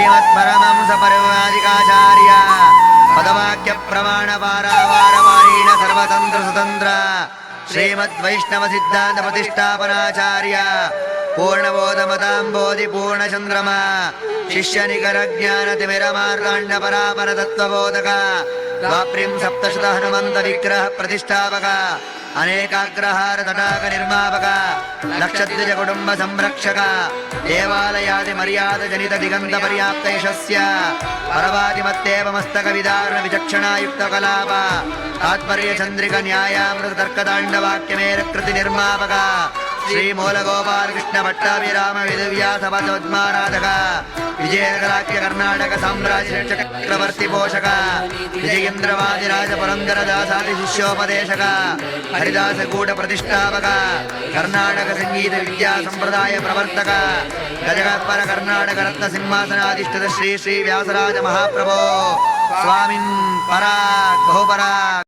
श्रीमत्परमहंस परिव्राजकाचार्य पदवाक्य प्रमाण पारावारपारीण सर्वतंत्र स्वतंत्र श्रीमद्वैष्णव सिद्धांत प्रतिष्ठापनाचार्य पूर्णबोधमतांबोधि पूर्णचंद्रमा शिष्य निकर ज्ञान तिमिर मार्तांड परापर तत्वबोधक द्वाप्रिं सप्तशत हनुमंत विग्रह प्रतिष्ठापक अनेकाग्रहार तटाक निर्मापक लक्षद्विज कुटुंब संरक्षक देवालयादि मर्याद जनित दिगंत पर्याप्त यशस्य परवादिमत्तेव मस्तक विदारण विचक्षणायुक्त कलाप तात्पर्य चंद्रिक न्यायामृत तर्कतांडवाक्यमेर कृति निर्मापक श्री मूल गोपाल कृष्ण भट्टाभिराम विदुव्यास पद्माराधक विजयनगराख्य कर्नाटक साम्राज्य चक्रवर्ती पोषक विजयेन्द्रवादिराज पुरंदर दासादि शिष्योपदेशक हरिदास कूट प्रतिष्ठापक कर्नाटक संगीत विद्या संप्रदाय प्रवर्तक गजगत्पर कर्नाटक रत्न सिंहासनाधिष्ठित श्री श्री व्यासराज महाप्रभो स्वामिन् पराक् बहुपराक्